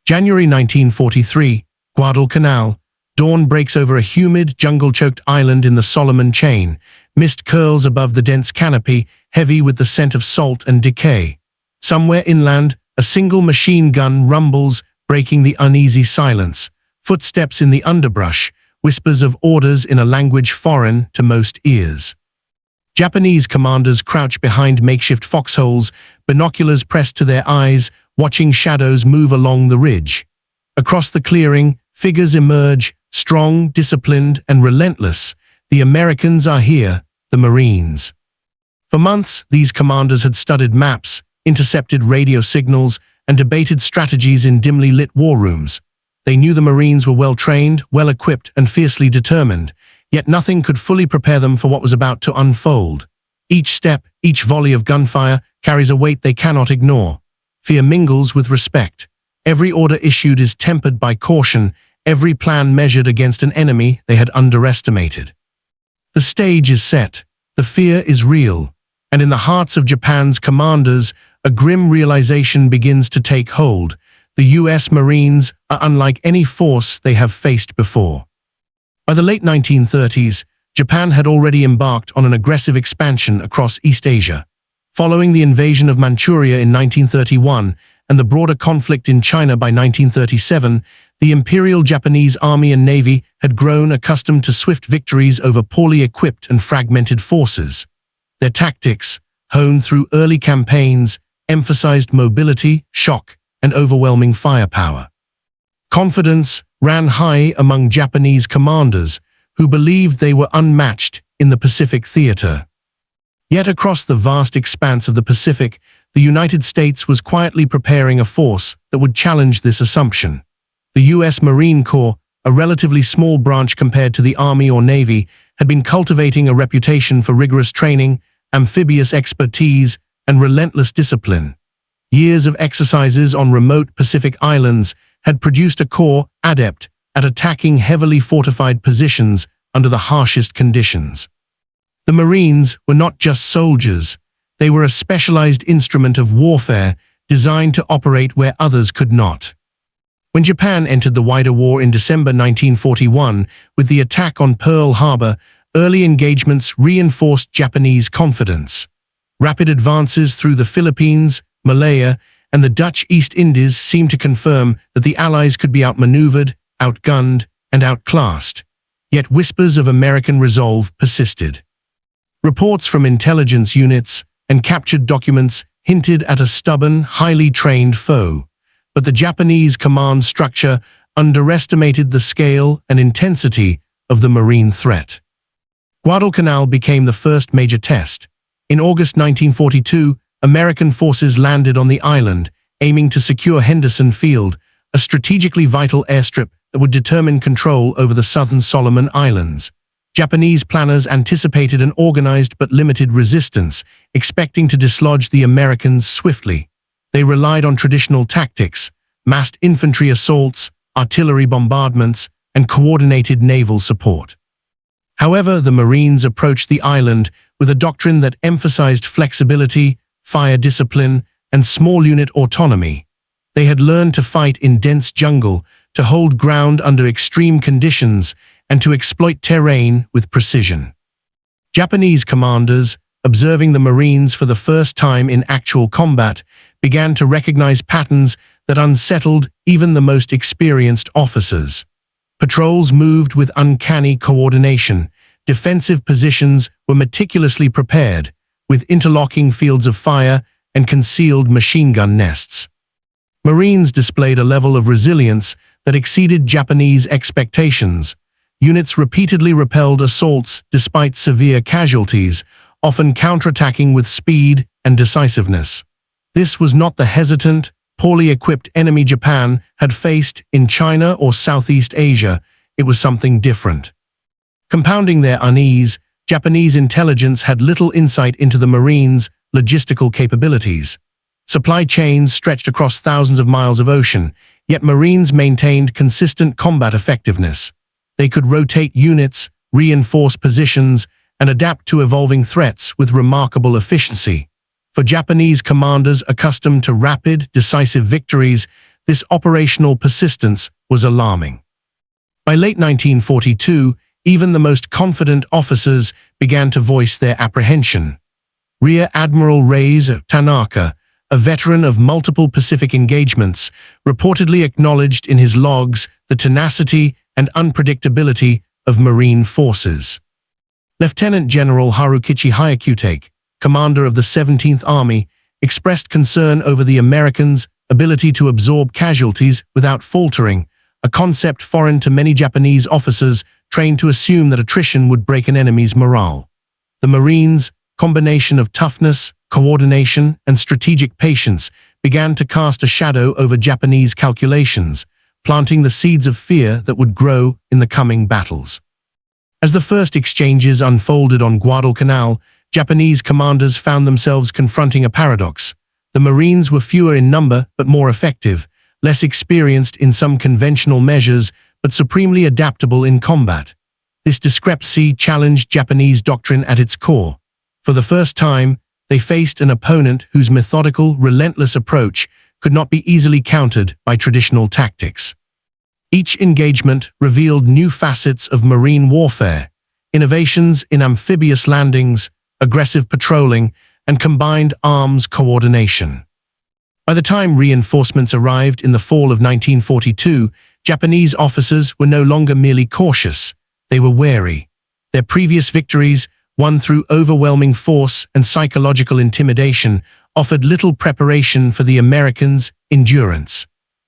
January 1943, Guadalcanal. Dawn breaks over a humid, jungle-choked island in the Solomon Chain. Mist curls above the dense canopy, heavy with the scent of salt and decay. Somewhere inland, a single machine gun rumbles, breaking the uneasy silence. Footsteps in the underbrush, whispers of orders in a language foreign to most ears. Japanese commanders crouch behind makeshift foxholes, binoculars pressed to their eyes, watching shadows move along the ridge. Across the clearing, figures emerge, strong, disciplined, and relentless. The Americans are here, the Marines. For months, these commanders had studied maps, intercepted radio signals, and debated strategies in dimly lit war rooms. They knew the Marines were well-trained, well-equipped, and fiercely determined, yet nothing could fully prepare them for what was about to unfold. Each step, each volley of gunfire, carries a weight they cannot ignore. Fear mingles with respect. Every order issued is tempered by caution, every plan measured against an enemy they had underestimated. The stage is set, the fear is real, and in the hearts of Japan's commanders, a grim realization begins to take hold. The U.S. Marines are unlike any force they have faced before. By the late 1930s, Japan had already embarked on an aggressive expansion across East Asia. Following the invasion of Manchuria in 1931 and the broader conflict in China by 1937, the Imperial Japanese Army and Navy had grown accustomed to swift victories over poorly equipped and fragmented forces. Their tactics, honed through early campaigns, emphasized mobility, shock, and overwhelming firepower. Confidence ran high among Japanese commanders who believed they were unmatched in the Pacific theater. Yet across the vast expanse of the Pacific, the United States was quietly preparing a force that would challenge this assumption. The U.S. Marine Corps, a relatively small branch compared to the Army or Navy, had been cultivating a reputation for rigorous training, amphibious expertise, and relentless discipline. Years of exercises on remote Pacific islands had produced a corps adept at attacking heavily fortified positions under the harshest conditions. The Marines were not just soldiers, they were a specialized instrument of warfare designed to operate where others could not. When Japan entered the wider war in December 1941 with the attack on Pearl Harbor, early engagements reinforced Japanese confidence. Rapid advances through the Philippines, Malaya, and the Dutch East Indies seemed to confirm that the Allies could be outmaneuvered, outgunned, and outclassed. Yet whispers of American resolve persisted. Reports from intelligence units and captured documents hinted at a stubborn, highly trained foe, but the Japanese command structure underestimated the scale and intensity of the Marine threat. Guadalcanal became the first major test. In August 1942, American forces landed on the island, aiming to secure Henderson Field, a strategically vital airstrip that would determine control over the southern Solomon Islands. Japanese planners anticipated an organized but limited resistance, expecting to dislodge the Americans swiftly. They relied on traditional tactics, massed infantry assaults, artillery bombardments, and coordinated naval support. However, the Marines approached the island with a doctrine that emphasized flexibility, fire discipline, and small unit autonomy. They had learned to fight in dense jungle, to hold ground under extreme conditions, and to exploit terrain with precision. Japanese commanders, observing the Marines for the first time in actual combat, began to recognize patterns that unsettled even the most experienced officers. Patrols moved with uncanny coordination. Defensive positions were meticulously prepared, with interlocking fields of fire and concealed machine gun nests. Marines displayed a level of resilience that exceeded Japanese expectations. Units repeatedly repelled assaults despite severe casualties, often counterattacking with speed and decisiveness. This was not the hesitant, poorly equipped enemy Japan had faced in China or Southeast Asia. It was something different. Compounding their unease, Japanese intelligence had little insight into the Marines' logistical capabilities. Supply chains stretched across thousands of miles of ocean, yet Marines maintained consistent combat effectiveness. They could rotate units, reinforce positions, and adapt to evolving threats with remarkable efficiency. For Japanese commanders accustomed to rapid, decisive victories, this operational persistence was alarming. By late 1942, even the most confident officers began to voice their apprehension. Rear Admiral Reis Tanaka, a veteran of multiple Pacific engagements, reportedly acknowledged in his logs the tenacity and unpredictability of Marine forces. Lieutenant General Harukichi Hyakutake, commander of the 17th Army, expressed concern over the Americans' ability to absorb casualties without faltering, a concept foreign to many Japanese officers trained to assume that attrition would break an enemy's morale. The Marines' combination of toughness, coordination, and strategic patience began to cast a shadow over Japanese calculations, planting the seeds of fear that would grow in the coming battles. As the first exchanges unfolded on Guadalcanal, Japanese commanders found themselves confronting a paradox. The Marines were fewer in number but more effective, less experienced in some conventional measures but supremely adaptable in combat. This discrepancy challenged Japanese doctrine at its core. For the first time, they faced an opponent whose methodical, relentless approach could not be easily countered by traditional tactics. Each engagement revealed new facets of marine warfare, innovations in amphibious landings, aggressive patrolling, and combined arms coordination. By the time reinforcements arrived in the fall of 1942, Japanese officers were no longer merely cautious, they were wary. Their previous victories, won through overwhelming force and psychological intimidation, offered little preparation for the Americans' endurance.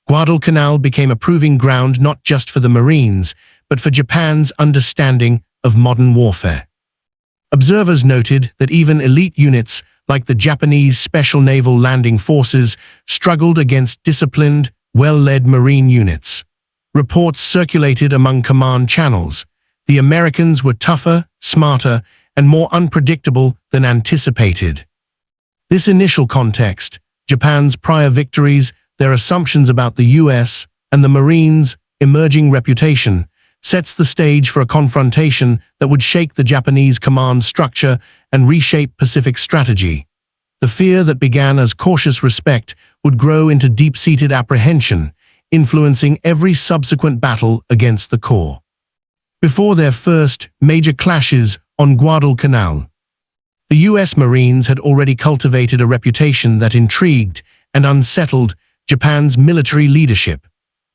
Guadalcanal became a proving ground not just for the Marines, but for Japan's understanding of modern warfare. Observers noted that even elite units like the Japanese Special Naval Landing Forces struggled against disciplined, well-led Marine units. Reports circulated among command channels. The Americans were tougher, smarter, and more unpredictable than anticipated. This initial context, Japan's prior victories, their assumptions about the US, and the Marines' emerging reputation, sets the stage for a confrontation that would shake the Japanese command structure and reshape Pacific strategy. The fear that began as cautious respect would grow into deep-seated apprehension, influencing every subsequent battle against the core. Before their first major clashes on Guadalcanal, the US Marines had already cultivated a reputation that intrigued and unsettled Japan's military leadership.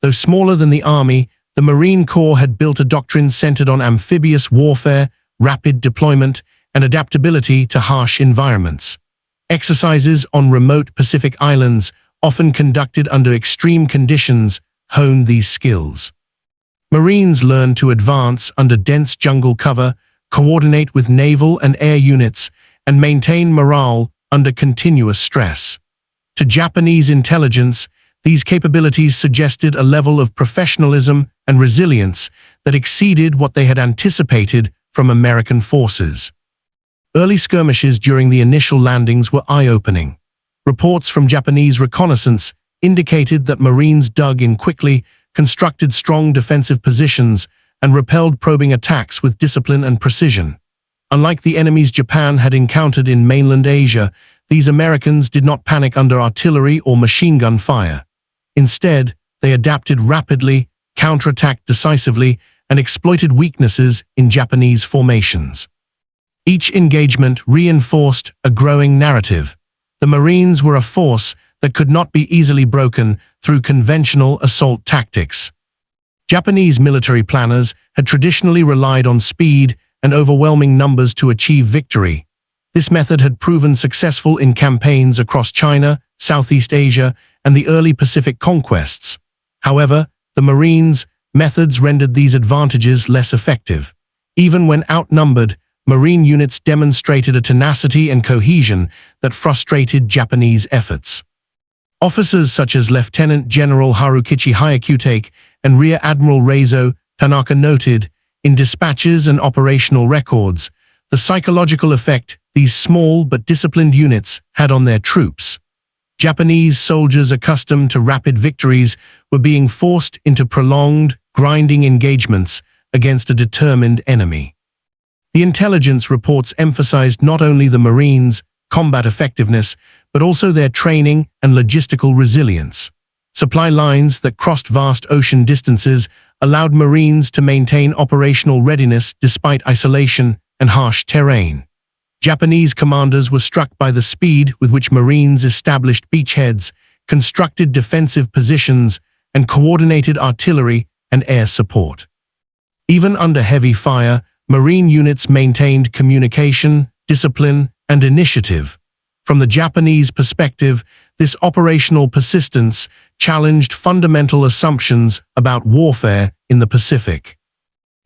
Though smaller than the Army, the Marine Corps had built a doctrine centered on amphibious warfare, rapid deployment, and adaptability to harsh environments. Exercises on remote Pacific islands, often conducted under extreme conditions, honed these skills. Marines learned to advance under dense jungle cover, coordinate with naval and air units, and maintain morale under continuous stress. To Japanese intelligence, these capabilities suggested a level of professionalism and resilience that exceeded what they had anticipated from American forces. Early skirmishes during the initial landings were eye-opening. Reports from Japanese reconnaissance indicated that Marines dug in quickly, constructed strong defensive positions, and repelled probing attacks with discipline and precision. Unlike the enemies Japan had encountered in mainland Asia, these Americans did not panic under artillery or machine gun fire. Instead, they adapted rapidly, counterattacked decisively, and exploited weaknesses in Japanese formations. Each engagement reinforced a growing narrative. The Marines were a force that could not be easily broken through conventional assault tactics. Japanese military planners had traditionally relied on speed and overwhelming numbers to achieve victory. This method had proven successful in campaigns across China, Southeast Asia, and the early Pacific conquests. However, the Marines' methods rendered these advantages less effective. Even when outnumbered, Marine units demonstrated a tenacity and cohesion that frustrated Japanese efforts. Officers such as Lieutenant General Harukichi Hyakutake and Rear Admiral Reizo Tanaka noted, in dispatches and operational records, the psychological effect these small but disciplined units had on their troops. Japanese soldiers accustomed to rapid victories were being forced into prolonged, grinding engagements against a determined enemy. The intelligence reports emphasized not only the Marines' combat effectiveness, but also their training and logistical resilience. Supply lines that crossed vast ocean distances allowed Marines to maintain operational readiness despite isolation and harsh terrain. Japanese commanders were struck by the speed with which Marines established beachheads, constructed defensive positions, and coordinated artillery and air support. Even under heavy fire, Marine units maintained communication, discipline, and initiative. From the Japanese perspective, this operational persistence challenged fundamental assumptions about warfare in the Pacific.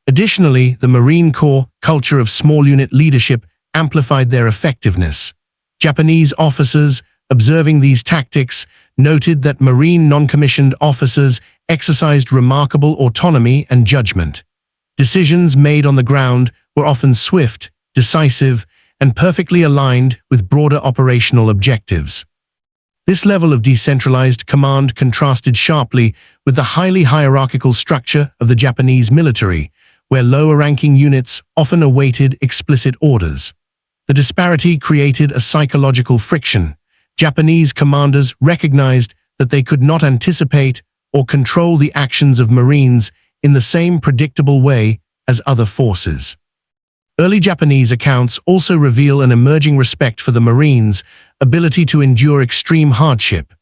Additionally, the Marine Corps culture of small unit leadership amplified their effectiveness. Japanese officers, observing these tactics, noted that Marine non-commissioned officers exercised remarkable autonomy and judgment. Decisions made on the ground were often swift, decisive, and perfectly aligned with broader operational objectives. This level of decentralized command contrasted sharply with the highly hierarchical structure of the Japanese military, where lower-ranking units often awaited explicit orders. The disparity created a psychological friction. Japanese commanders recognized that they could not anticipate or control the actions of Marines in the same predictable way as other forces. Early Japanese accounts also reveal an emerging respect for the Marines' ability to endure extreme hardship.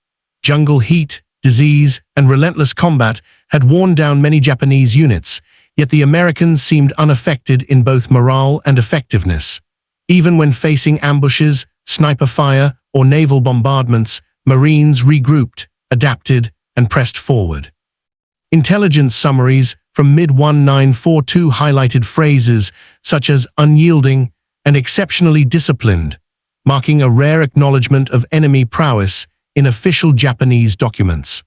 Jungle heat, disease, and relentless combat had worn down many Japanese units, yet the Americans seemed unaffected in both morale and effectiveness. Even when facing ambushes, sniper fire, or naval bombardments, Marines regrouped, adapted, and pressed forward. Intelligence summaries from mid-1942 highlighted phrases such as unyielding and exceptionally disciplined, marking a rare acknowledgement of enemy prowess in official Japanese documents.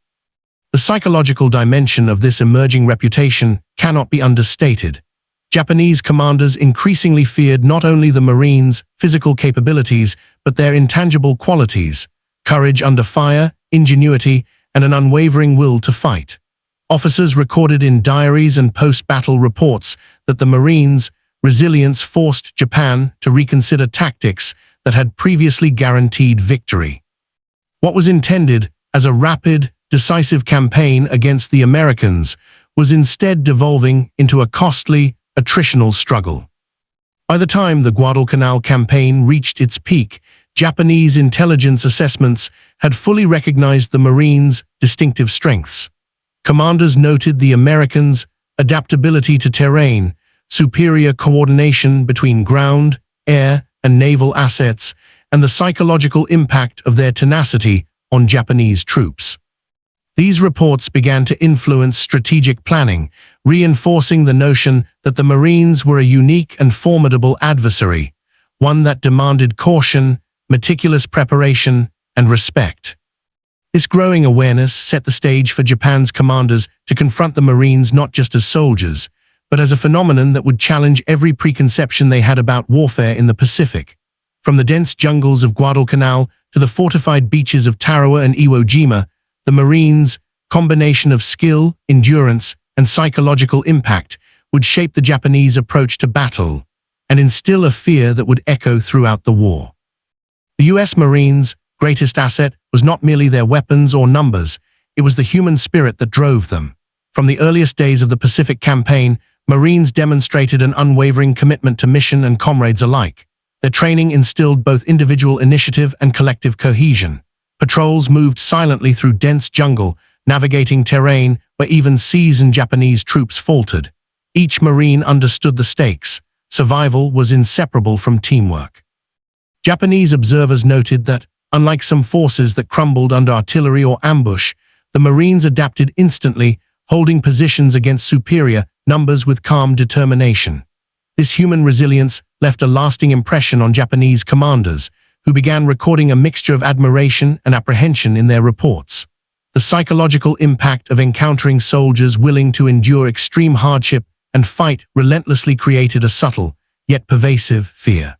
The psychological dimension of this emerging reputation cannot be understated. Japanese commanders increasingly feared not only the Marines' physical capabilities, but their intangible qualities: courage under fire, ingenuity, and an unwavering will to fight. Officers recorded in diaries and post-battle reports that the Marines' resilience forced Japan to reconsider tactics that had previously guaranteed victory. What was intended as a rapid, decisive campaign against the Americans was instead devolving into a costly, attritional struggle. By the time the Guadalcanal campaign reached its peak, Japanese intelligence assessments had fully recognized the Marines' distinctive strengths. Commanders noted the Americans' adaptability to terrain, superior coordination between ground, air, and naval assets, and the psychological impact of their tenacity on Japanese troops. These reports began to influence strategic planning, reinforcing the notion that the Marines were a unique and formidable adversary, one that demanded caution, meticulous preparation, and respect. This growing awareness set the stage for Japan's commanders to confront the Marines not just as soldiers, but as a phenomenon that would challenge every preconception they had about warfare in the Pacific. From the dense jungles of Guadalcanal to the fortified beaches of Tarawa and Iwo Jima, the Marines' combination of skill, endurance, and psychological impact would shape the Japanese approach to battle and instill a fear that would echo throughout the war. The U.S. Marines' greatest asset was not merely their weapons or numbers, it was the human spirit that drove them. From the earliest days of the Pacific Campaign, Marines demonstrated an unwavering commitment to mission and comrades alike. Their training instilled both individual initiative and collective cohesion. Patrols moved silently through dense jungle, navigating terrain where even seasoned Japanese troops faltered. Each Marine understood the stakes. Survival was inseparable from teamwork. Japanese observers noted that, unlike some forces that crumbled under artillery or ambush, the Marines adapted instantly, holding positions against superior numbers with calm determination. This human resilience left a lasting impression on Japanese commanders, who began recording a mixture of admiration and apprehension in their reports. The psychological impact of encountering soldiers willing to endure extreme hardship and fight relentlessly created a subtle, yet pervasive, fear.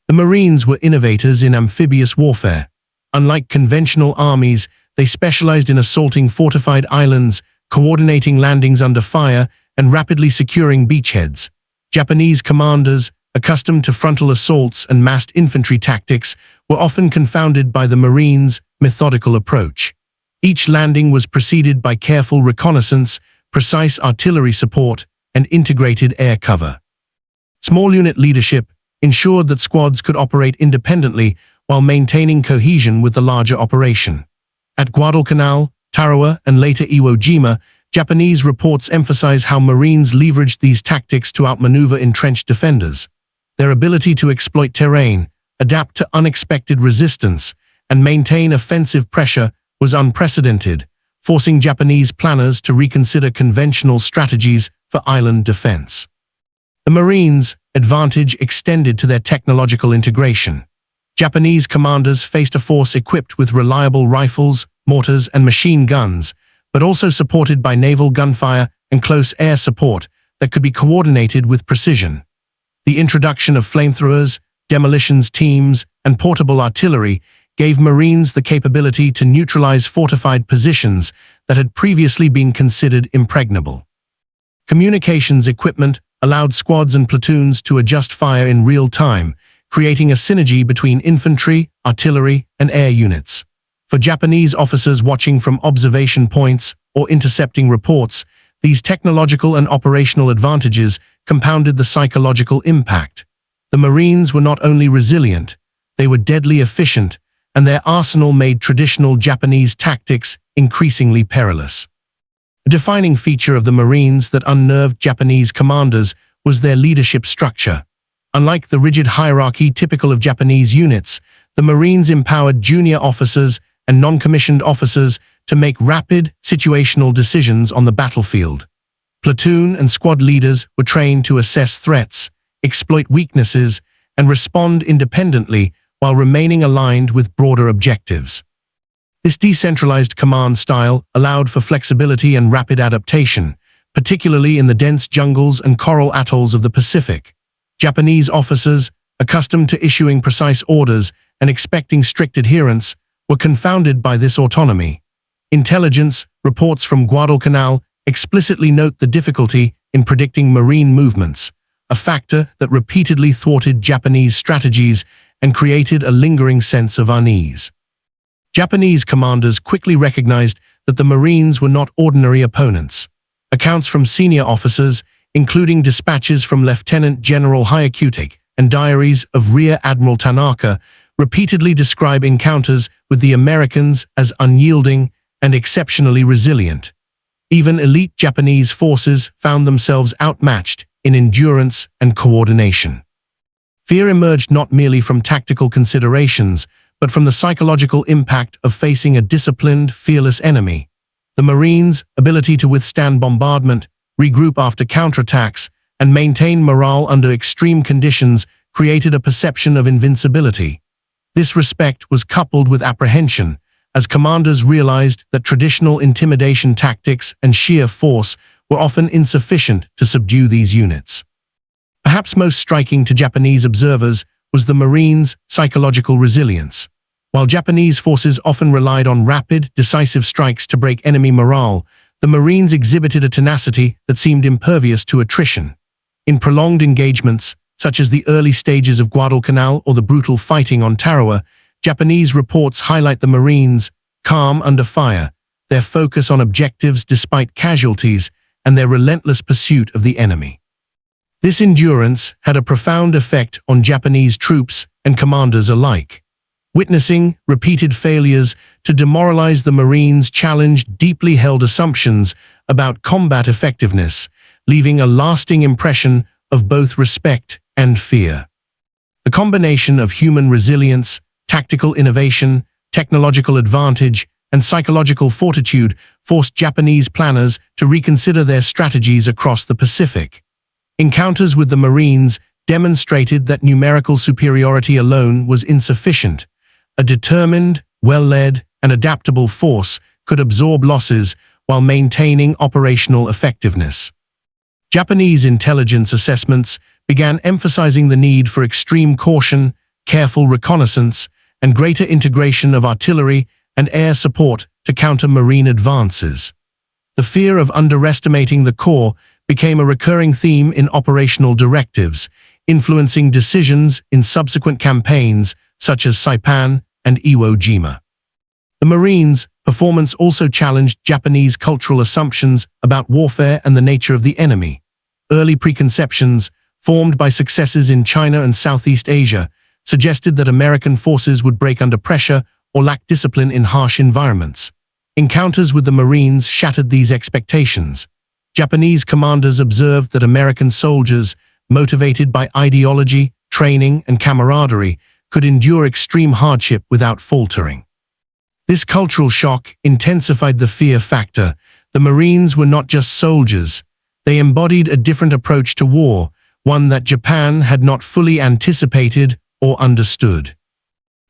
The Marines were innovators in amphibious warfare. Unlike conventional armies, they specialized in assaulting fortified islands, coordinating landings under fire, and rapidly securing beachheads. Japanese commanders, accustomed to frontal assaults and massed infantry tactics, were often confounded by the Marines' methodical approach. Each landing was preceded by careful reconnaissance, precise artillery support, and integrated air cover. Small unit leadership ensured that squads could operate independently while maintaining cohesion with the larger operation. At Guadalcanal, Tarawa, and later Iwo Jima, Japanese reports emphasize how Marines leveraged these tactics to outmaneuver entrenched defenders. Their ability to exploit terrain, adapt to unexpected resistance, and maintain offensive pressure was unprecedented, forcing Japanese planners to reconsider conventional strategies for island defense. The Marines' advantage extended to their technological integration. Japanese commanders faced a force equipped with reliable rifles, mortars, and machine guns, but also supported by naval gunfire and close air support that could be coordinated with precision. The introduction of flamethrowers, demolitions teams, and portable artillery gave Marines the capability to neutralize fortified positions that had previously been considered impregnable. Communications equipment allowed squads and platoons to adjust fire in real time, creating a synergy between infantry, artillery, and air units. For Japanese officers watching from observation points or intercepting reports, these technological and operational advantages compounded the psychological impact. The Marines were not only resilient, they were deadly efficient, and their arsenal made traditional Japanese tactics increasingly perilous. A defining feature of the Marines that unnerved Japanese commanders was their leadership structure. Unlike the rigid hierarchy typical of Japanese units, the Marines empowered junior officers and non-commissioned officers to make rapid, situational decisions on the battlefield. Platoon and squad leaders were trained to assess threats, exploit weaknesses, and respond independently while remaining aligned with broader objectives. This decentralized command style allowed for flexibility and rapid adaptation, particularly in the dense jungles and coral atolls of the Pacific. Japanese officers, accustomed to issuing precise orders and expecting strict adherence, were confounded by this autonomy. Intelligence reports from Guadalcanal explicitly note the difficulty in predicting Marine movements, a factor that repeatedly thwarted Japanese strategies and created a lingering sense of unease. Japanese commanders quickly recognized that the Marines were not ordinary opponents. Accounts from senior officers, including dispatches from Lieutenant General Hyakutake and diaries of Rear Admiral Tanaka, repeatedly describe encounters with the Americans as unyielding and exceptionally resilient. Even elite Japanese forces found themselves outmatched in endurance and coordination. Fear emerged not merely from tactical considerations, but from the psychological impact of facing a disciplined, fearless enemy. The Marines' ability to withstand bombardment, regroup after counterattacks, and maintain morale under extreme conditions created a perception of invincibility. This respect was coupled with apprehension, as commanders realized that traditional intimidation tactics and sheer force were often insufficient to subdue these units. Perhaps most striking to Japanese observers was the Marines' psychological resilience. While Japanese forces often relied on rapid, decisive strikes to break enemy morale, the Marines exhibited a tenacity that seemed impervious to attrition. In prolonged engagements, such as the early stages of Guadalcanal or the brutal fighting on Tarawa, Japanese reports highlight the Marines' calm under fire, their focus on objectives despite casualties, and their relentless pursuit of the enemy. This endurance had a profound effect on Japanese troops and commanders alike. Witnessing repeated failures to demoralize the Marines challenged deeply held assumptions about combat effectiveness, leaving a lasting impression of both respect and fear. The combination of human resilience, tactical innovation, technological advantage, and psychological fortitude forced Japanese planners to reconsider their strategies across the Pacific. Encounters with the Marines demonstrated that numerical superiority alone was insufficient. A determined, well-led, and adaptable force could absorb losses while maintaining operational effectiveness. Japanese intelligence assessments began emphasizing the need for extreme caution, careful reconnaissance, and greater integration of artillery and air support to counter Marine advances. The fear of underestimating the core became a recurring theme in operational directives, influencing decisions in subsequent campaigns such as Saipan and Iwo Jima. The Marines, performance also challenged Japanese cultural assumptions about warfare and the nature of the enemy. Early preconceptions, formed by successes in China and Southeast Asia, suggested that American forces would break under pressure or lack discipline in harsh environments. Encounters with the Marines shattered these expectations. Japanese commanders observed that American soldiers, motivated by ideology, training, and camaraderie, could endure extreme hardship without faltering. This cultural shock intensified the fear factor. The Marines were not just soldiers. They embodied a different approach to war, one that Japan had not fully anticipated or understood.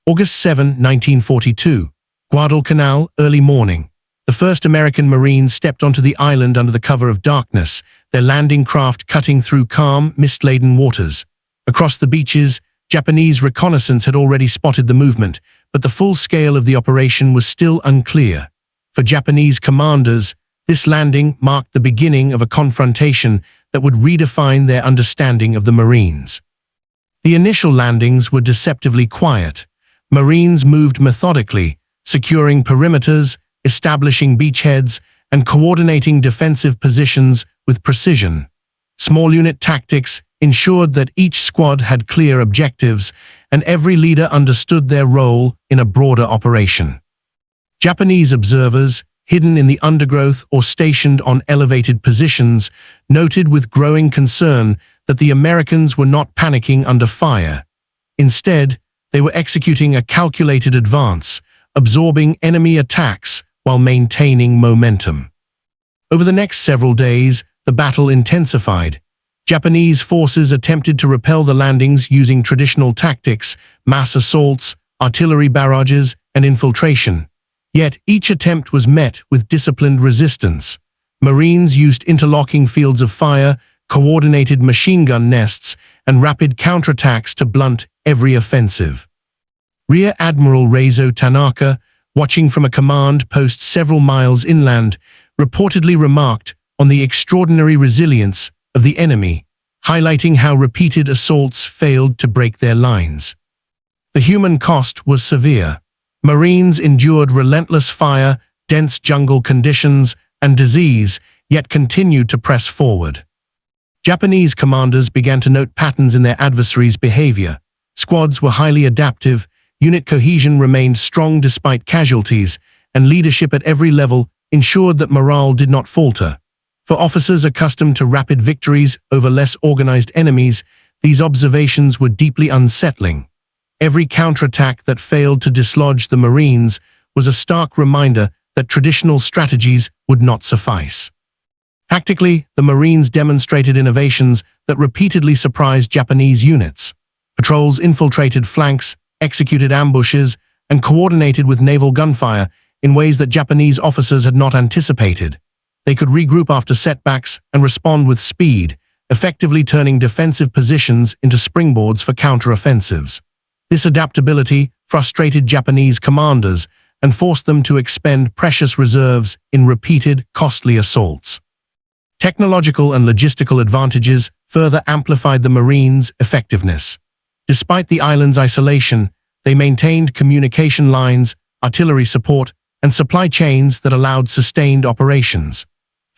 August 7, 1942. Guadalcanal, early morning. The first American Marines stepped onto the island under the cover of darkness, their landing craft cutting through calm, mist-laden waters. Across the beaches, Japanese reconnaissance had already spotted the movement, but the full scale of the operation was still unclear. For Japanese commanders, this landing marked the beginning of a confrontation that would redefine their understanding of the Marines. The initial landings were deceptively quiet. Marines moved methodically, securing perimeters, establishing beachheads, and coordinating defensive positions with precision. Small unit tactics ensured that each squad had clear objectives, and every leader understood their role in a broader operation. Japanese observers, hidden in the undergrowth or stationed on elevated positions, noted with growing concern that the Americans were not panicking under fire. Instead, they were executing a calculated advance, absorbing enemy attacks while maintaining momentum. Over the next several days, the battle intensified. Japanese forces attempted to repel the landings using traditional tactics, mass assaults, artillery barrages, and infiltration. Yet each attempt was met with disciplined resistance. Marines used interlocking fields of fire, coordinated machine gun nests, and rapid counterattacks to blunt every offensive. Rear Admiral Reizo Tanaka, watching from a command post several miles inland, reportedly remarked on the extraordinary resilience of the enemy, highlighting how repeated assaults failed to break their lines. The human cost was severe. Marines endured relentless fire, dense jungle conditions, and disease, yet continued to press forward. Japanese commanders began to note patterns in their adversaries' behavior. Squads were highly adaptive, unit cohesion remained strong despite casualties, and leadership at every level ensured that morale did not falter. For officers accustomed to rapid victories over less organized enemies, these observations were deeply unsettling. Every counterattack that failed to dislodge the Marines was a stark reminder that traditional strategies would not suffice. Tactically, the Marines demonstrated innovations that repeatedly surprised Japanese units. Patrols infiltrated flanks, executed ambushes, and coordinated with naval gunfire in ways that Japanese officers had not anticipated. They could regroup after setbacks and respond with speed, effectively turning defensive positions into springboards for counteroffensives. This adaptability frustrated Japanese commanders and forced them to expend precious reserves in repeated, costly assaults. Technological and logistical advantages further amplified the Marines' effectiveness. Despite the island's isolation, they maintained communication lines, artillery support, and supply chains that allowed sustained operations.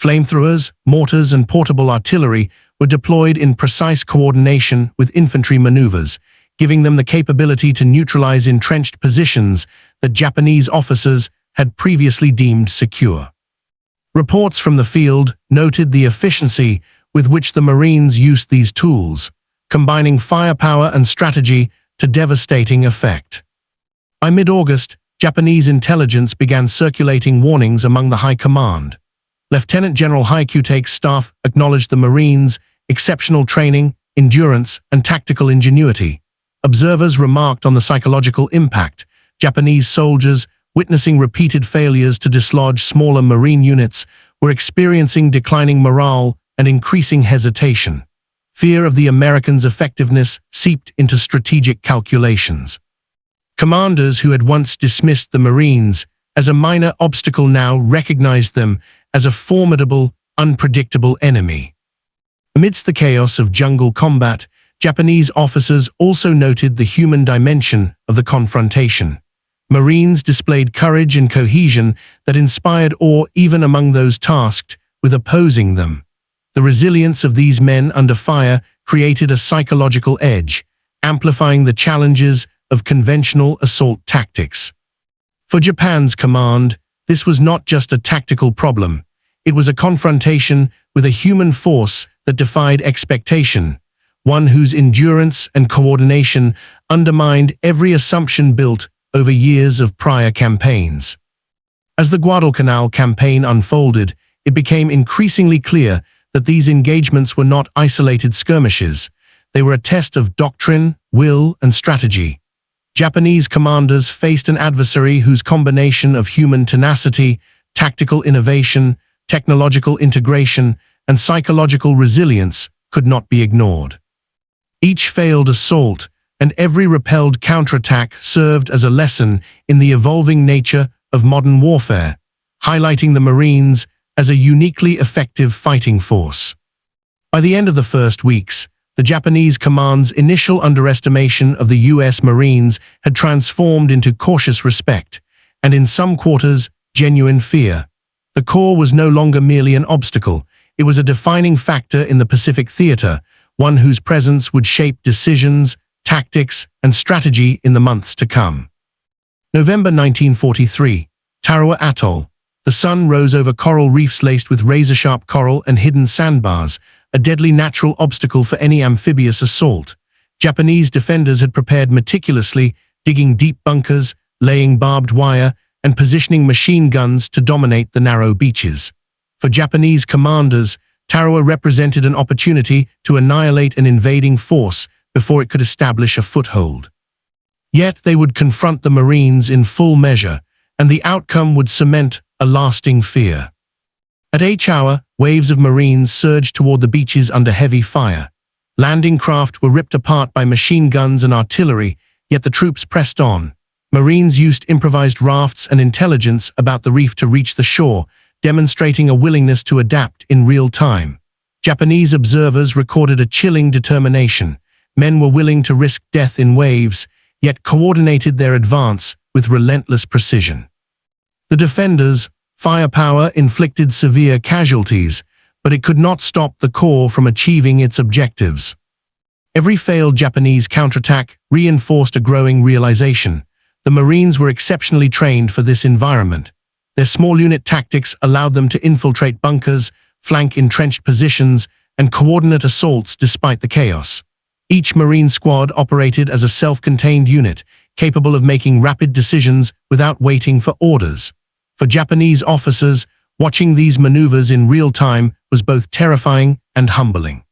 Flamethrowers, mortars, and portable artillery were deployed in precise coordination with infantry maneuvers, giving them the capability to neutralize entrenched positions that Japanese officers had previously deemed secure. Reports from the field noted the efficiency with which the Marines used these tools, combining firepower and strategy to devastating effect. By mid-August, Japanese intelligence began circulating warnings among the high command. Lieutenant General Haikutake's staff acknowledged the Marines' exceptional training, endurance, and tactical ingenuity. Observers remarked on the psychological impact. Japanese soldiers, witnessing repeated failures to dislodge smaller Marine units, were experiencing declining morale and increasing hesitation. Fear of the Americans' effectiveness seeped into strategic calculations. Commanders who had once dismissed the Marines as a minor obstacle now recognized them as a formidable, unpredictable enemy. Amidst the chaos of jungle combat, Japanese officers also noted the human dimension of the confrontation. Marines displayed courage and cohesion that inspired awe even among those tasked with opposing them. The resilience of these men under fire created a psychological edge, amplifying the challenges of conventional assault tactics. For Japan's command, this was not just a tactical problem. It was a confrontation with a human force that defied expectation, one whose endurance and coordination undermined every assumption built over years of prior campaigns. As the Guadalcanal campaign unfolded, it became increasingly clear that these engagements were not isolated skirmishes. They were a test of doctrine, will, and strategy. Japanese commanders faced an adversary whose combination of human tenacity, tactical innovation, technological integration, and psychological resilience could not be ignored. Each failed assault and every repelled counterattack served as a lesson in the evolving nature of modern warfare, highlighting the Marines as a uniquely effective fighting force. By the end of the first weeks, the Japanese command's initial underestimation of the U.S. Marines had transformed into cautious respect, and in some quarters, genuine fear. The Corps was no longer merely an obstacle, it was a defining factor in the Pacific theater, one whose presence would shape decisions, tactics, and strategy in the months to come. November 1943, Tarawa Atoll. The sun rose over coral reefs laced with razor-sharp coral and hidden sandbars, a deadly natural obstacle for any amphibious assault. Japanese defenders had prepared meticulously, digging deep bunkers, laying barbed wire, and positioning machine guns to dominate the narrow beaches. For Japanese commanders, Tarawa represented an opportunity to annihilate an invading force before it could establish a foothold. Yet they would confront the Marines in full measure, and the outcome would cement a lasting fear. At each hour, waves of Marines surged toward the beaches under heavy fire. Landing craft were ripped apart by machine guns and artillery, yet the troops pressed on. Marines used improvised rafts and intelligence about the reef to reach the shore, demonstrating a willingness to adapt in real time. Japanese observers recorded a chilling determination. Men were willing to risk death in waves, yet coordinated their advance with relentless precision. The defenders' firepower inflicted severe casualties, but it could not stop the Corps from achieving its objectives. Every failed Japanese counterattack reinforced a growing realization. The Marines were exceptionally trained for this environment. Their small unit tactics allowed them to infiltrate bunkers, flank entrenched positions, and coordinate assaults despite the chaos. Each Marine squad operated as a self-contained unit, capable of making rapid decisions without waiting for orders. For Japanese officers, watching these maneuvers in real time was both terrifying and humbling.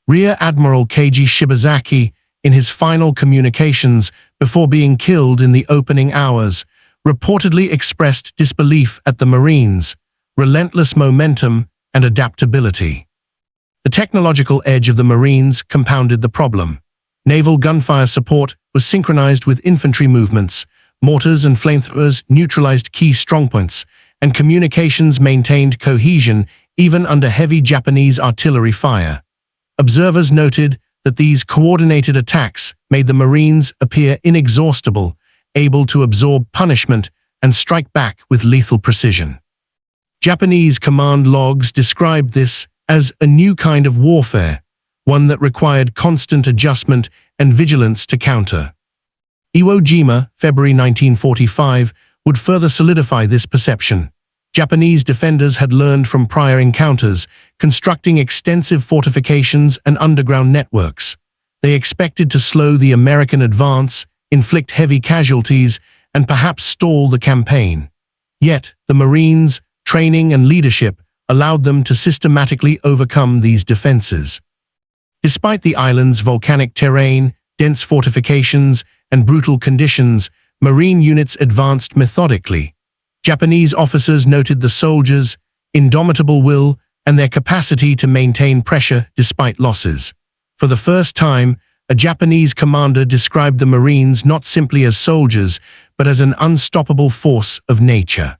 Rear Admiral Keiji Shibazaki, in his final communications before being killed in the opening hours, reportedly expressed disbelief at the Marines' relentless momentum and adaptability. The technological edge of the Marines compounded the problem. Naval gunfire support was synchronized with infantry movements, mortars and flamethrowers neutralized key strongpoints, and communications maintained cohesion even under heavy Japanese artillery fire. Observers noted that these coordinated attacks made the Marines appear inexhaustible, able to absorb punishment and strike back with lethal precision. Japanese command logs described this as a new kind of warfare, one that required constant adjustment and vigilance to counter. Iwo Jima, February 1945, would further solidify this perception. Japanese defenders had learned from prior encounters, constructing extensive fortifications and underground networks. They expected to slow the American advance, inflict heavy casualties, and perhaps stall the campaign. Yet, the Marines' training and leadership allowed them to systematically overcome these defenses. Despite the island's volcanic terrain, dense fortifications, and brutal conditions, Marine units advanced methodically. Japanese officers noted the soldiers' indomitable will and their capacity to maintain pressure despite losses. For the first time, a Japanese commander described the Marines not simply as soldiers, but as an unstoppable force of nature.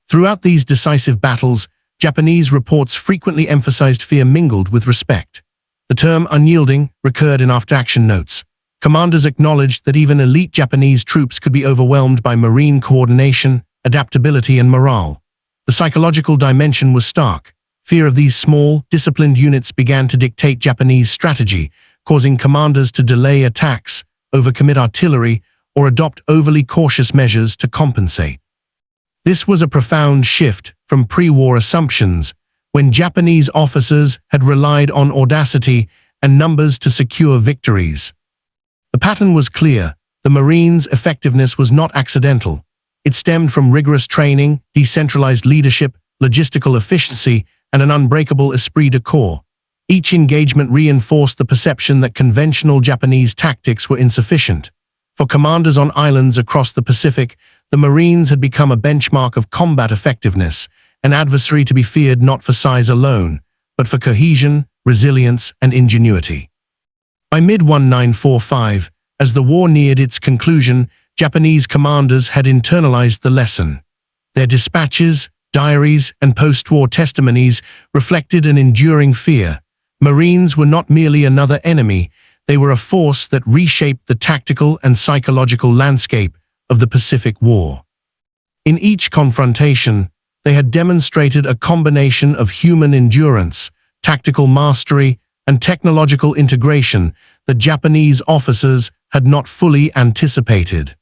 Throughout these decisive battles, Japanese reports frequently emphasized fear mingled with respect. The term unyielding recurred in after-action notes. commanders acknowledged that even elite Japanese troops could be overwhelmed by Marine coordination, adaptability, and morale. The psychological dimension was stark. Fear of these small, disciplined units began to dictate Japanese strategy, causing commanders to delay attacks, overcommit artillery, or adopt overly cautious measures to compensate. This was a profound shift from pre-war assumptions, when Japanese officers had relied on audacity and numbers to secure victories. The pattern was clear. The Marines' effectiveness was not accidental. It stemmed from rigorous training, decentralized leadership, logistical efficiency, and an unbreakable esprit de corps. Each engagement reinforced the perception that conventional Japanese tactics were insufficient. For commanders on islands across the Pacific, the Marines had become a benchmark of combat effectiveness, an adversary to be feared not for size alone, but for cohesion, resilience, and ingenuity. By mid-1945, as the war neared its conclusion, Japanese commanders had internalized the lesson. Their dispatches, diaries, and post-war testimonies reflected an enduring fear. Marines were not merely another enemy, they were a force that reshaped the tactical and psychological landscape of the Pacific War. In each confrontation, they had demonstrated a combination of human endurance, tactical mastery, and technological integration that Japanese officers had not fully anticipated.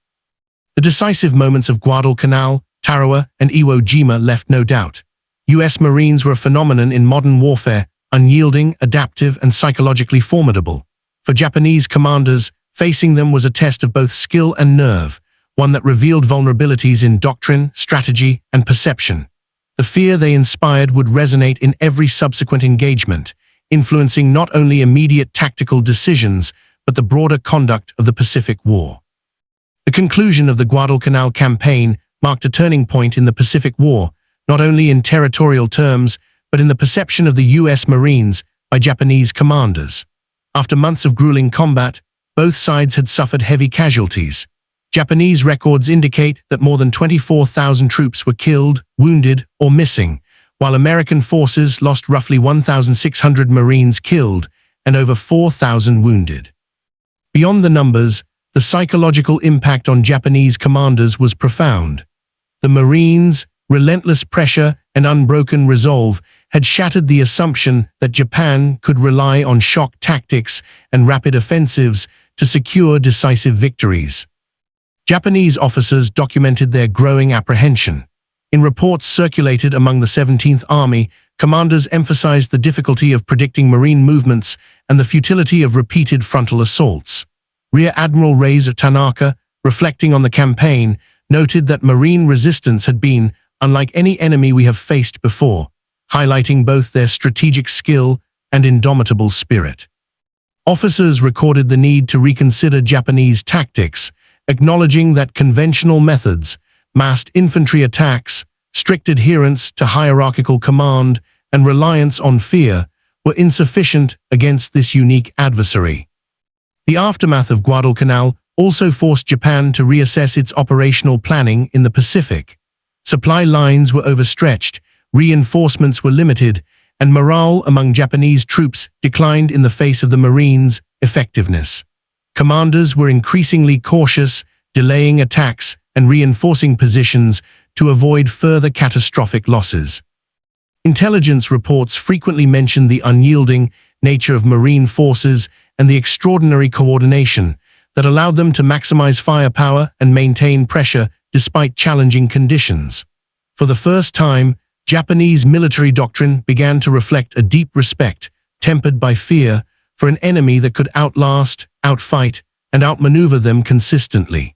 The decisive moments of Guadalcanal, Tarawa, and Iwo Jima left no doubt. U.S. Marines were a phenomenon in modern warfare, unyielding, adaptive, and psychologically formidable. For Japanese commanders, facing them was a test of both skill and nerve, one that revealed vulnerabilities in doctrine, strategy, and perception. The fear they inspired would resonate in every subsequent engagement, influencing not only immediate tactical decisions, but the broader conduct of the Pacific War. The conclusion of the Guadalcanal campaign marked a turning point in the Pacific War, not only in territorial terms, but in the perception of the U.S. Marines by Japanese commanders. After months of grueling combat, both sides had suffered heavy casualties. Japanese records indicate that more than 24,000 troops were killed, wounded, or missing, while American forces lost roughly 1,600 Marines killed and over 4,000 wounded. Beyond the numbers, the psychological impact on Japanese commanders was profound. The Marines' relentless pressure and unbroken resolve had shattered the assumption that Japan could rely on shock tactics and rapid offensives to secure decisive victories. Japanese officers documented their growing apprehension. In reports circulated among the 17th Army, commanders emphasized the difficulty of predicting Marine movements and the futility of repeated frontal assaults. Rear Admiral Reizo Tanaka, reflecting on the campaign, noted that Marine resistance had been unlike any enemy we have faced before, highlighting both their strategic skill and indomitable spirit. Officers recorded the need to reconsider Japanese tactics, acknowledging that conventional methods, massed infantry attacks, strict adherence to hierarchical command, and reliance on fear were insufficient against this unique adversary. The aftermath of Guadalcanal also forced Japan to reassess its operational planning in the Pacific. Supply lines were overstretched, reinforcements were limited, and morale among Japanese troops declined in the face of the Marines' effectiveness. Commanders were increasingly cautious, delaying attacks and reinforcing positions to avoid further catastrophic losses. Intelligence reports frequently mentioned the unyielding nature of Marine forces and the extraordinary coordination that allowed them to maximize firepower and maintain pressure despite challenging conditions. For the first time, Japanese military doctrine began to reflect a deep respect, tempered by fear, for an enemy that could outlast, outfight, and outmaneuver them consistently.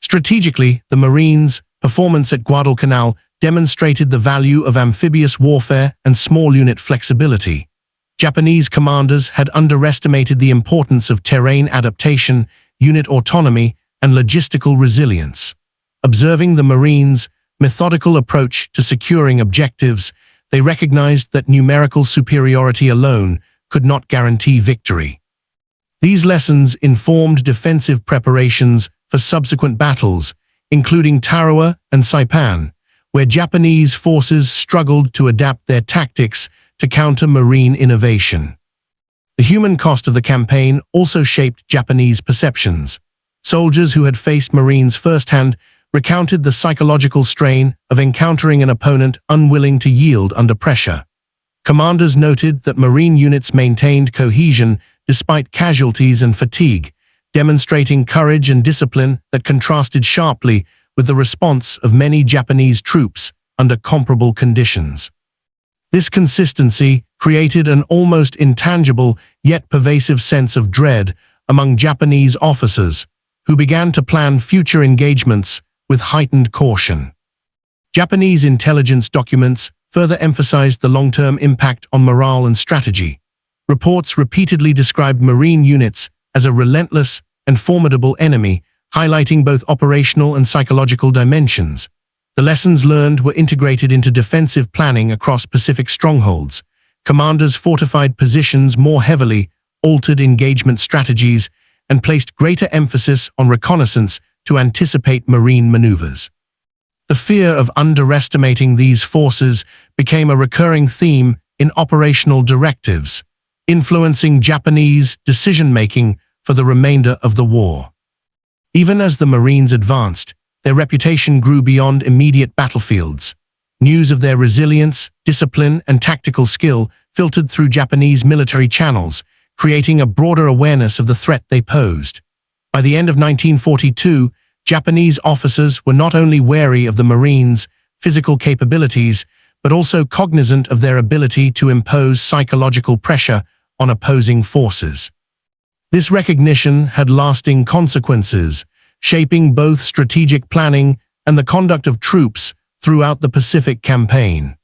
Strategically, the Marines' performance at Guadalcanal demonstrated the value of amphibious warfare and small unit flexibility. Japanese commanders had underestimated the importance of terrain adaptation, unit autonomy, and logistical resilience. Observing the Marines' methodical approach to securing objectives, they recognized that numerical superiority alone could not guarantee victory. These lessons informed defensive preparations for subsequent battles, including Tarawa and Saipan, where Japanese forces struggled to adapt their tactics to counter Marine innovation. The human cost of the campaign also shaped Japanese perceptions. Soldiers who had faced Marines firsthand recounted the psychological strain of encountering an opponent unwilling to yield under pressure. Commanders noted that Marine units maintained cohesion despite casualties and fatigue, demonstrating courage and discipline that contrasted sharply with the response of many Japanese troops under comparable conditions. This consistency created an almost intangible yet pervasive sense of dread among Japanese officers, who began to plan future engagements with heightened caution. Japanese intelligence documents further emphasized the long-term impact on morale and strategy. Reports repeatedly described Marine units as a relentless and formidable enemy, highlighting both operational and psychological dimensions. The lessons learned were integrated into defensive planning across Pacific strongholds. Commanders fortified positions more heavily, altered engagement strategies, and placed greater emphasis on reconnaissance to anticipate Marine maneuvers. The fear of underestimating these forces became a recurring theme in operational directives, influencing Japanese decision-making for the remainder of the war. Even as the Marines advanced, their reputation grew beyond immediate battlefields. News of their resilience, discipline, and tactical skill filtered through Japanese military channels, creating a broader awareness of the threat they posed. By the end of 1942, Japanese officers were not only wary of the Marines' physical capabilities, but also cognizant of their ability to impose psychological pressure on opposing forces. This recognition had lasting consequences, shaping both strategic planning and the conduct of troops throughout the Pacific campaign.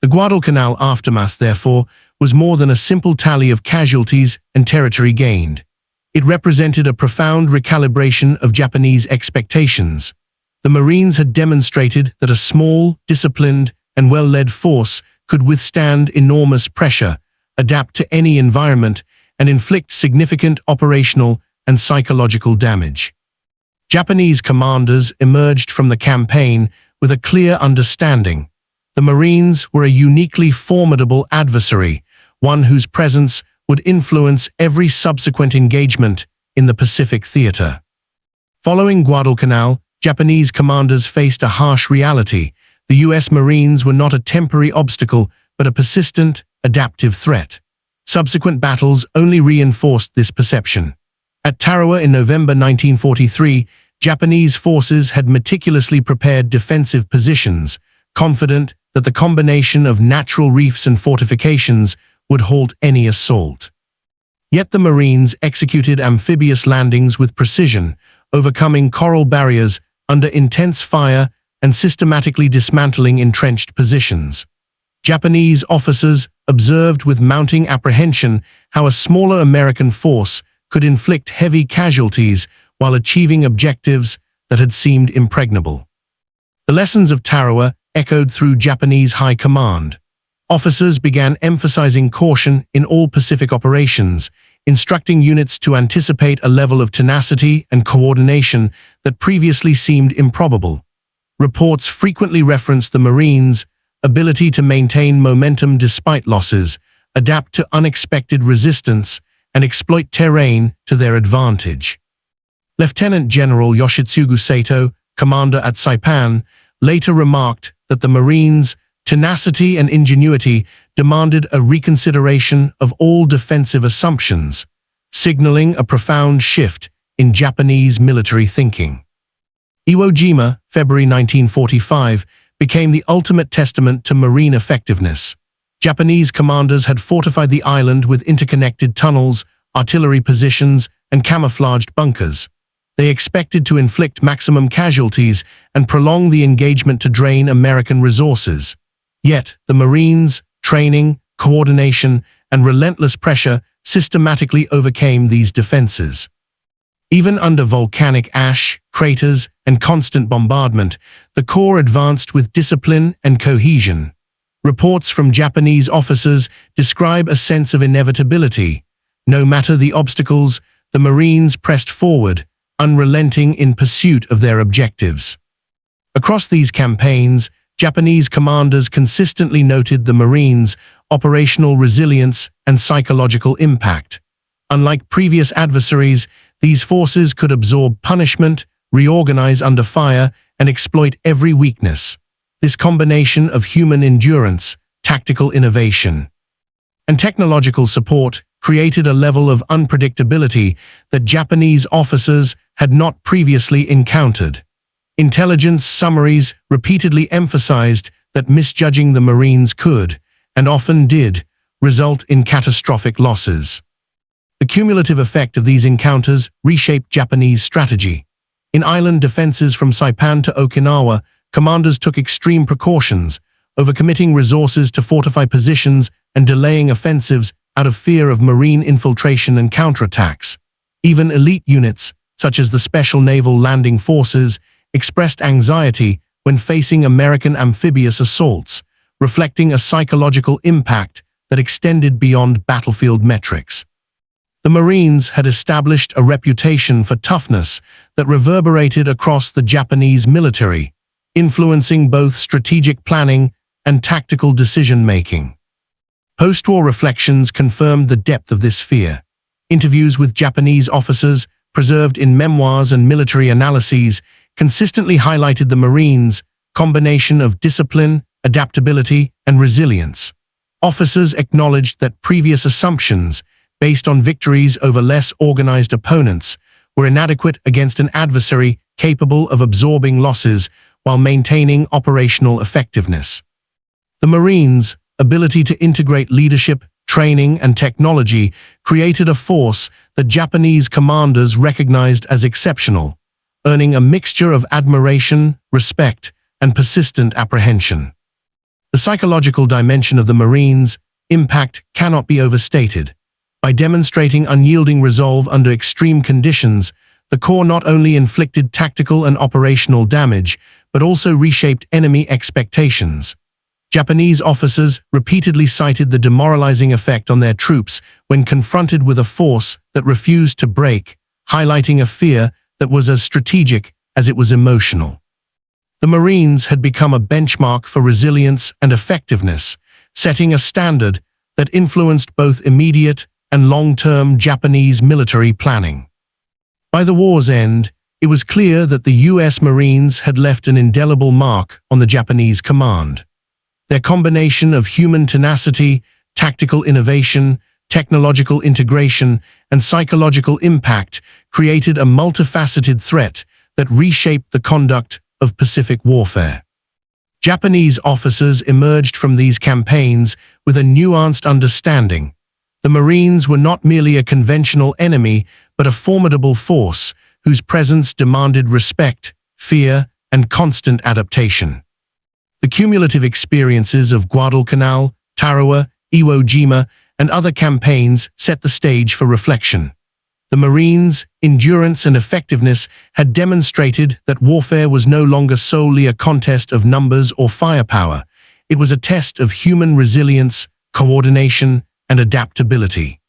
The Guadalcanal aftermath, therefore, was more than a simple tally of casualties and territory gained. It represented a profound recalibration of Japanese expectations. The Marines had demonstrated that a small, disciplined, and well-led force could withstand enormous pressure, adapt to any environment, and inflict significant operational and psychological damage. Japanese commanders emerged from the campaign with a clear understanding. The Marines were a uniquely formidable adversary, one whose presence would influence every subsequent engagement in the Pacific theater. Following Guadalcanal, Japanese commanders faced a harsh reality. The U.S. Marines were not a temporary obstacle, but a persistent, adaptive threat. Subsequent battles only reinforced this perception. At Tarawa in November 1943, Japanese forces had meticulously prepared defensive positions, confident that the combination of natural reefs and fortifications would halt any assault. Yet the Marines executed amphibious landings with precision, overcoming coral barriers under intense fire and systematically dismantling entrenched positions. Japanese officers observed with mounting apprehension how a smaller American force could inflict heavy casualties while achieving objectives that had seemed impregnable. The lessons of Tarawa echoed through Japanese high command. Officers began emphasizing caution in all Pacific operations, instructing units to anticipate a level of tenacity and coordination that previously seemed improbable. Reports frequently referenced the Marines' ability to maintain momentum despite losses, adapt to unexpected resistance, and exploit terrain to their advantage. Lieutenant General Yoshitsugu Sato, commander at Saipan, later remarked that the Marines' tenacity and ingenuity demanded a reconsideration of all defensive assumptions, signaling a profound shift in Japanese military thinking. Iwo Jima, February 1945, became the ultimate testament to Marine effectiveness. Japanese commanders had fortified the island with interconnected tunnels, artillery positions, and camouflaged bunkers. They expected to inflict maximum casualties and prolong the engagement to drain American resources. Yet, the Marines' training, coordination, and relentless pressure systematically overcame these defenses. Even under volcanic ash, craters, and constant bombardment, the Corps advanced with discipline and cohesion. Reports from Japanese officers describe a sense of inevitability. No matter the obstacles, the Marines pressed forward, unrelenting in pursuit of their objectives. Across these campaigns, Japanese commanders consistently noted the Marines' operational resilience and psychological impact. Unlike previous adversaries, these forces could absorb punishment, reorganize under fire, and exploit every weakness. This combination of human endurance, tactical innovation, and technological support created a level of unpredictability that Japanese officers had not previously encountered. Intelligence summaries repeatedly emphasized that misjudging the Marines could, and often did, result in catastrophic losses. The cumulative effect of these encounters reshaped Japanese strategy. In island defenses from Saipan to Okinawa, commanders took extreme precautions, overcommitting resources to fortify positions and delaying offensives out of fear of Marine infiltration and counterattacks. Even elite units, such as the Special Naval Landing Forces, expressed anxiety when facing American amphibious assaults, reflecting a psychological impact that extended beyond battlefield metrics. The Marines had established a reputation for toughness that reverberated across the Japanese military, influencing both strategic planning and tactical decision-making. Post-war reflections confirmed the depth of this fear. Interviews with Japanese officers, preserved in memoirs and military analyses, consistently highlighted the Marines' combination of discipline, adaptability, and resilience. Officers acknowledged that previous assumptions, based on victories over less organized opponents, were inadequate against an adversary capable of absorbing losses while maintaining operational effectiveness. The Marines' ability to integrate leadership, training, and technology created a force that Japanese commanders recognized as exceptional, earning a mixture of admiration, respect, and persistent apprehension. The psychological dimension of the Marines' impact cannot be overstated. By demonstrating unyielding resolve under extreme conditions, the Corps not only inflicted tactical and operational damage, but also reshaped enemy expectations. Japanese officers repeatedly cited the demoralizing effect on their troops when confronted with a force that refused to break, highlighting a fear that was as strategic as it was emotional. The Marines had become a benchmark for resilience and effectiveness, setting a standard that influenced both immediate and long-term Japanese military planning. By the war's end, it was clear that the U.S. Marines had left an indelible mark on the Japanese command. Their combination of human tenacity, tactical innovation, technological integration, and psychological impact created a multifaceted threat that reshaped the conduct of Pacific warfare. Japanese officers emerged from these campaigns with a nuanced understanding. The Marines were not merely a conventional enemy, but a formidable force whose presence demanded respect, fear, and constant adaptation. The cumulative experiences of Guadalcanal, Tarawa, Iwo Jima, and other campaigns set the stage for reflection. The Marines' endurance and effectiveness had demonstrated that warfare was no longer solely a contest of numbers or firepower. It was a test of human resilience, coordination, and adaptability.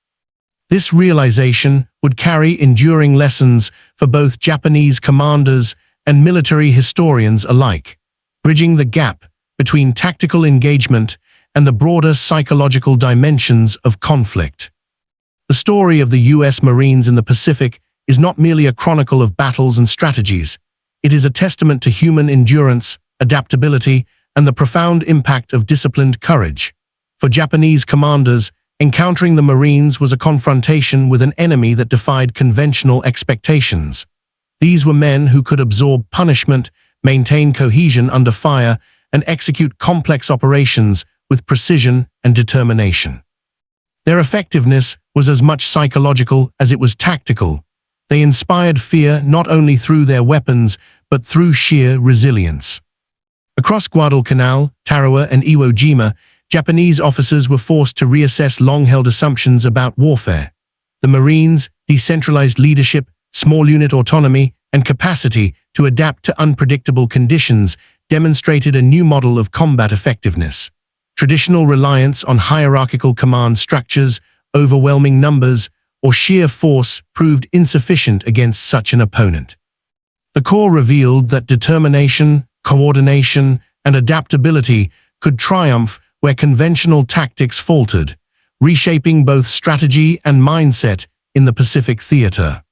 This realization would carry enduring lessons for both Japanese commanders and military historians alike, bridging the gap between tactical engagement and the broader psychological dimensions of conflict. The story of the U.S. Marines in the Pacific is not merely a chronicle of battles and strategies. It is a testament to human endurance, adaptability, and the profound impact of disciplined courage. For Japanese commanders, encountering the Marines was a confrontation with an enemy that defied conventional expectations. These were men who could absorb punishment, maintain cohesion under fire, and execute complex operations with precision and determination. Their effectiveness was as much psychological as it was tactical. They inspired fear not only through their weapons, but through sheer resilience. Across Guadalcanal, Tarawa, and Iwo Jima, Japanese officers were forced to reassess long-held assumptions about warfare. The Marines' decentralized leadership, small unit autonomy, and capacity to adapt to unpredictable conditions demonstrated a new model of combat effectiveness. Traditional reliance on hierarchical command structures, overwhelming numbers, or sheer force proved insufficient against such an opponent. The Corps revealed that determination, coordination, and adaptability could triumph where conventional tactics faltered, reshaping both strategy and mindset in the Pacific theater.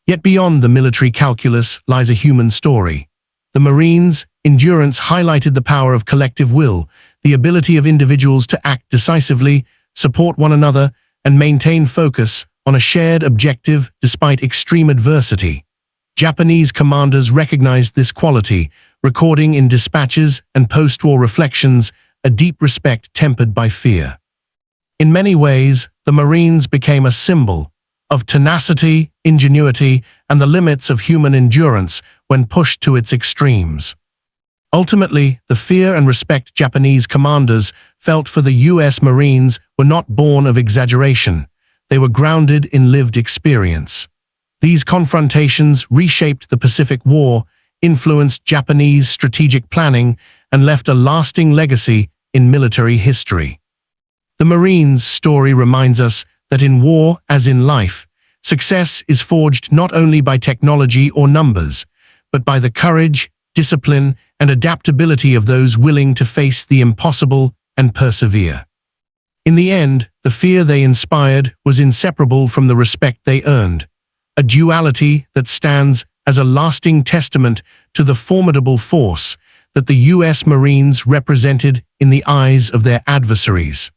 Yet beyond the military calculus lies a human story. The Marines' endurance highlighted the power of collective will, the ability of individuals to act decisively, support one another, and maintain focus on a shared objective despite extreme adversity. Japanese commanders recognized this quality, recording in dispatches and post-war reflections a deep respect tempered by fear. In many ways, the Marines became a symbol of tenacity, ingenuity, and the limits of human endurance when pushed to its extremes. Ultimately, the fear and respect Japanese commanders felt for the U.S. Marines were not born of exaggeration. They were grounded in lived experience. These confrontations reshaped the Pacific War, influenced Japanese strategic planning, and left a lasting legacy in military history. The Marines' story reminds us that in war, as in life, success is forged not only by technology or numbers, but by the courage, discipline, and adaptability of those willing to face the impossible and persevere. In the end, the fear they inspired was inseparable from the respect they earned, a duality that stands as a lasting testament to the formidable force that the U.S. Marines represented in the eyes of their adversaries.